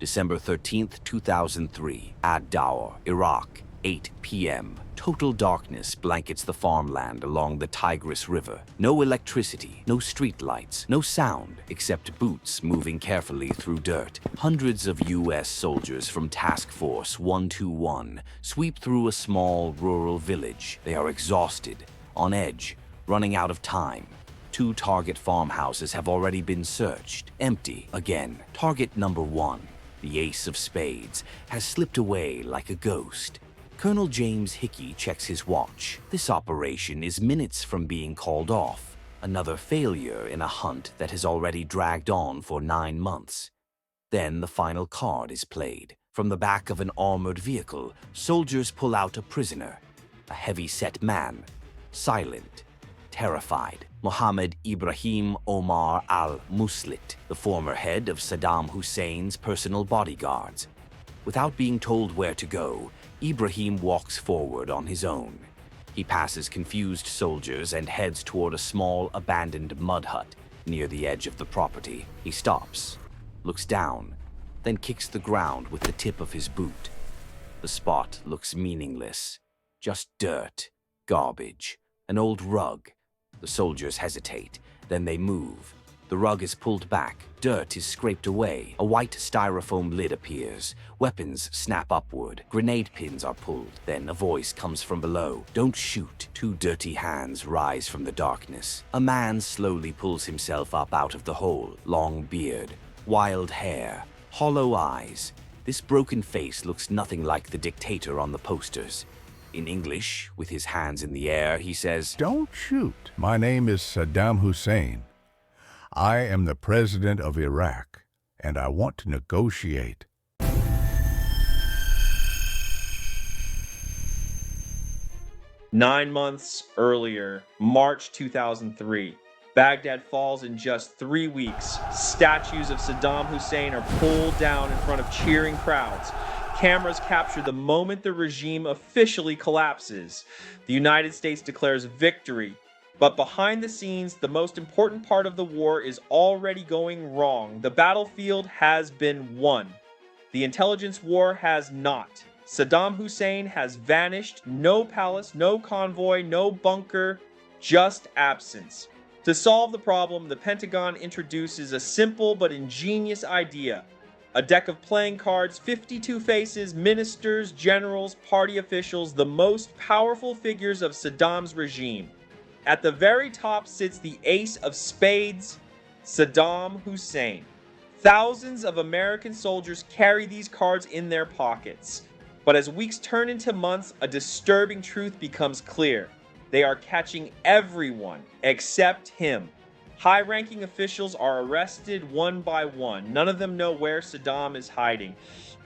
December 13th, 2003, Ad-Dawa, Iraq, 8 p.m. Total darkness blankets the farmland along the Tigris River. No electricity, no street lights, no sound except boots moving carefully through dirt. Hundreds of U.S. soldiers from Task Force 121 sweep through a small rural village. They are exhausted, on edge, running out of time. 2 target farmhouses have already been searched, empty again. Target number 1, the Ace of Spades, has slipped away like a ghost. Colonel James Hickey checks his watch. This operation is minutes from being called off. Another failure in a hunt that has already dragged on for 9 months. Then the final card is played. From the back of an armored vehicle, soldiers pull out a prisoner. A heavy-set man, silent, terrified. Mohammed Ibrahim Omar al-Muslit, the former head of Saddam Hussein's personal bodyguards. Without being told where to go, Ibrahim walks forward on his own. He passes confused soldiers and heads toward a small, abandoned mud hut near the edge of the property. He stops, looks down, then kicks the ground with the tip of his boot. The spot looks meaningless. Just dirt, garbage, an old rug. The soldiers hesitate, then they move. The rug is pulled back, dirt is scraped away, a white styrofoam lid appears, weapons snap upward, grenade pins are pulled. Then a voice comes from below. Don't shoot. 2 dirty hands rise from the darkness. A man slowly pulls himself up out of the hole. Long beard, wild hair, hollow eyes. This broken face looks nothing like the dictator on the posters. In English, with his hands in the air, he says, "Don't shoot. My name is Saddam Hussein. I am the president of Iraq, and I want to negotiate." Nine months earlier, March 2003, Baghdad falls in just 3 weeks. Statues of Saddam Hussein are pulled down in front of cheering crowds. Cameras capture the moment the regime officially collapses. The United States declares victory. But behind the scenes, the most important part of the war is already going wrong. The battlefield has been won. The intelligence war has not. Saddam Hussein has vanished. No palace, no convoy, no bunker, just absence. To solve the problem, the Pentagon introduces a simple but ingenious idea. A deck of playing cards, 52 faces, ministers, generals, party officials, the most powerful figures of Saddam's regime. At the very top sits the Ace of Spades, Saddam Hussein. Thousands of American soldiers carry these cards in their pockets. But as weeks turn into months, a disturbing truth becomes clear. They are catching everyone except him. High-ranking officials are arrested one by one. None of them know where Saddam is hiding.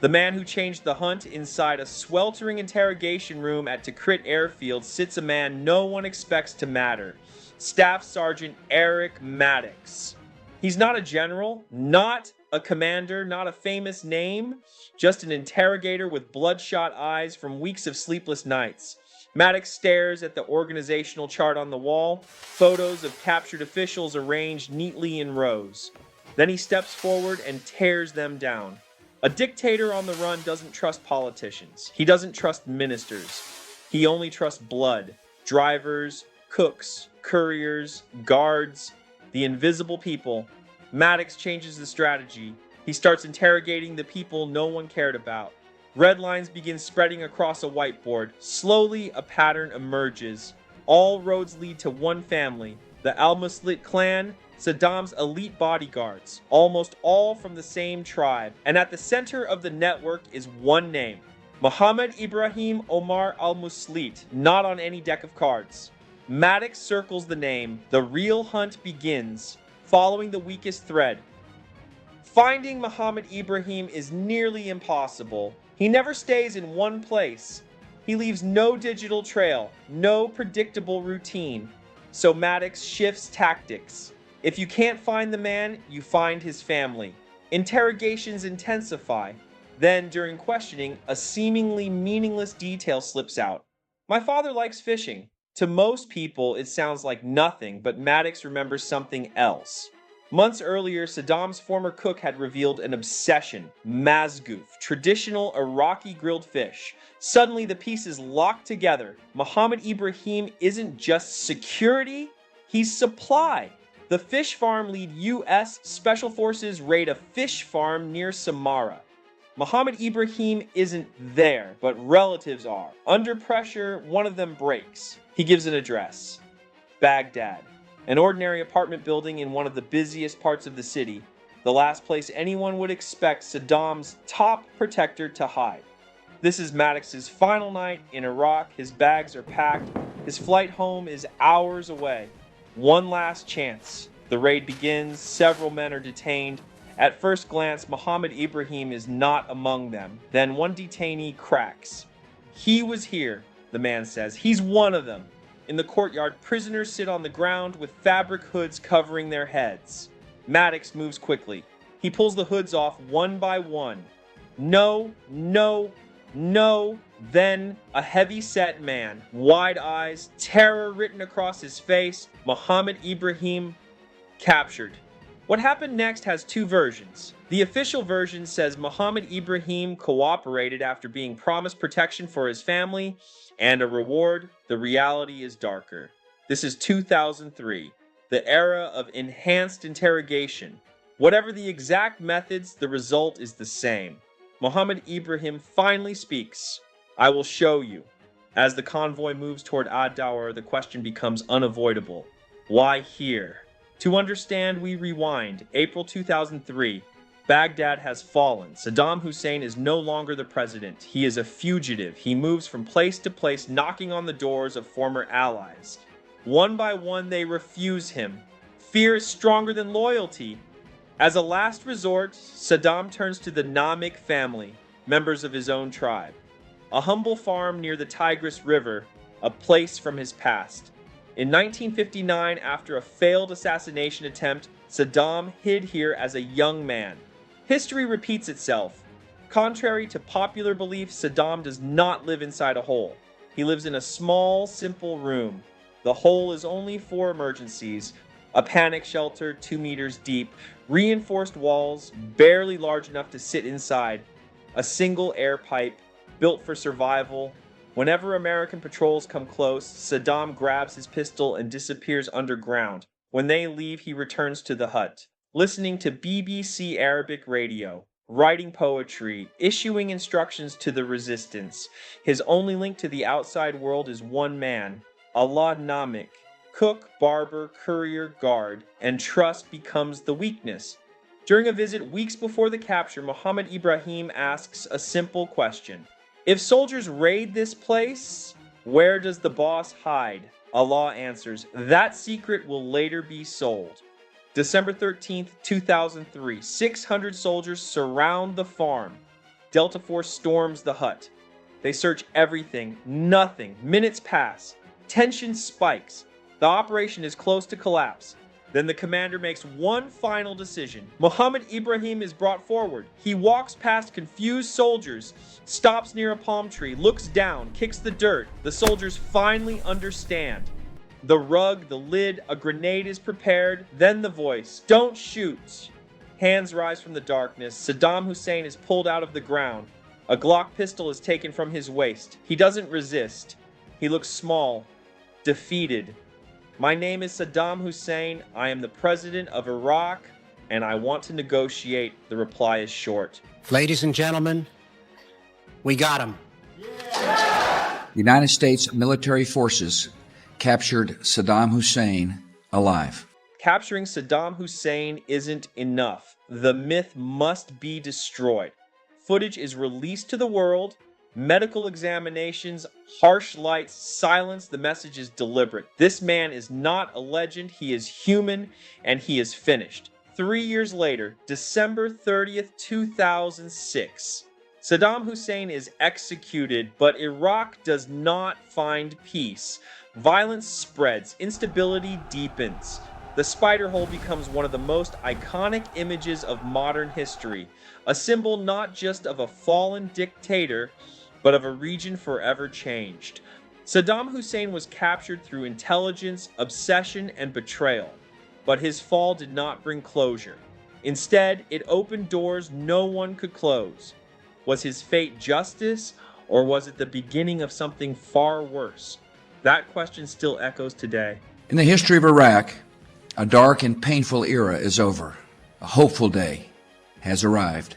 The man who changed the hunt inside a sweltering interrogation room at Tikrit airfield sits a man no one expects to matter. Staff Sergeant Eric Maddox. He's not a general, not a commander, not a famous name, just an interrogator with bloodshot eyes from weeks of sleepless nights. Maddox stares at the organizational chart on the wall, photos of captured officials arranged neatly in rows. Then he steps forward and tears them down. A dictator on the run doesn't trust politicians. He doesn't trust ministers. He only trusts blood, drivers, cooks, couriers, guards, the invisible people. Maddox changes the strategy. He starts interrogating the people no one cared about. Red lines begin spreading across a whiteboard. Slowly, a pattern emerges. All roads lead to one family, the al-Muslit clan, Saddam's elite bodyguards, almost all from the same tribe. And at the center of the network is one name, Mohammed Ibrahim Omar al-Muslit, not on any deck of cards. Maddox circles the name. The real hunt begins, following the weakest thread. Finding Mohammed Ibrahim is nearly impossible. He never stays in one place. He leaves no digital trail, no predictable routine. So Maddox shifts tactics. If you can't find the man, you find his family. Interrogations intensify. Then, during questioning, a seemingly meaningless detail slips out. My father likes fishing. To most people, it sounds like nothing, but Maddox remembers something else. Months earlier, Saddam's former cook had revealed an obsession, mazgoof, traditional Iraqi grilled fish. Suddenly, the pieces locked together. Mohammed Ibrahim isn't just security, he's supply. The fish farm lead U.S. Special Forces raid a fish farm near Samarra. Mohammed Ibrahim isn't there, but relatives are. Under pressure, one of them breaks. He gives an address. Baghdad. An ordinary apartment building in one of the busiest parts of the city, the last place anyone would expect Saddam's top protector to hide. This is Maddox's final night in Iraq. His bags are packed. His flight home is hours away. One last chance. The raid begins. Several men are detained. At first glance, Mohammed Ibrahim is not among them. Then one detainee cracks. "He was here," the man says. "He's one of them." In the courtyard, prisoners sit on the ground with fabric hoods covering their heads. Maddox moves quickly. He pulls the hoods off one by one. No, no, no. Then a heavy-set man, wide eyes, terror written across his face. Mohammed Ibrahim captured. What happened next has two versions. The official version says Mohammed Ibrahim cooperated after being promised protection for his family and a reward. The reality is darker. This is 2003, the era of enhanced interrogation. Whatever the exact methods, the result is the same. Mohammed Ibrahim finally speaks. "I will show you." As the convoy moves toward Ad-Dawr, the question becomes unavoidable. Why here? To understand, we rewind. April 2003. Baghdad has fallen. Saddam Hussein is no longer the president. He is a fugitive. He moves from place to place, knocking on the doors of former allies. One by one, they refuse him. Fear is stronger than loyalty. As a last resort, Saddam turns to the Namik family, members of his own tribe. A humble farm near the Tigris River, a place from his past. In 1959, after a failed assassination attempt, Saddam hid here as a young man. History repeats itself. Contrary to popular belief, Saddam does not live inside a hole. He lives in a small, simple room. The hole is only for emergencies. A panic shelter 2 meters deep, reinforced walls barely large enough to sit inside, a single air pipe built for survival. Whenever American patrols come close, Saddam grabs his pistol and disappears underground. When they leave, he returns to the hut, listening to BBC Arabic radio, writing poetry, issuing instructions to the resistance. His only link to the outside world is one man, Allah Namik. Cook, barber, courier, guard, and trust becomes the weakness. During a visit weeks before the capture, Mohammed Ibrahim asks a simple question. If soldiers raid this place, where does the boss hide? Allah answers, that secret will later be sold. December 13th, 2003, 600 soldiers surround the farm. Delta Force storms the hut. They search everything, nothing. Minutes pass. Tension spikes. The operation is close to collapse. Then the commander makes one final decision. Mohammed Ibrahim is brought forward. He walks past confused soldiers, stops near a palm tree, looks down, kicks the dirt. The soldiers finally understand. The rug, the lid, a grenade is prepared. Then the voice, "Don't shoot." Hands rise from the darkness. Saddam Hussein is pulled out of the ground. A Glock pistol is taken from his waist. He doesn't resist. He looks small, defeated. "My name is Saddam Hussein. I am the president of Iraq, and I want to negotiate." The reply is short. Ladies and gentlemen, we got him. United States military forces captured Saddam Hussein alive. Capturing Saddam Hussein isn't enough. The myth must be destroyed. Footage is released to the world. Medical examinations, harsh lights, silence. The message is deliberate. This man is not a legend. He is human, and he is finished. 3 years later, December 30th, 2006, Saddam Hussein is executed, but Iraq does not find peace. Violence spreads, instability deepens. The spider hole becomes one of the most iconic images of modern history, a symbol not just of a fallen dictator, but of a region forever changed. Saddam Hussein was captured through intelligence, obsession, and betrayal. But his fall did not bring closure. Instead, it opened doors no one could close. Was his fate justice, or was it the beginning of something far worse? That question still echoes today. In the history of Iraq, a dark and painful era is over. A hopeful day has arrived.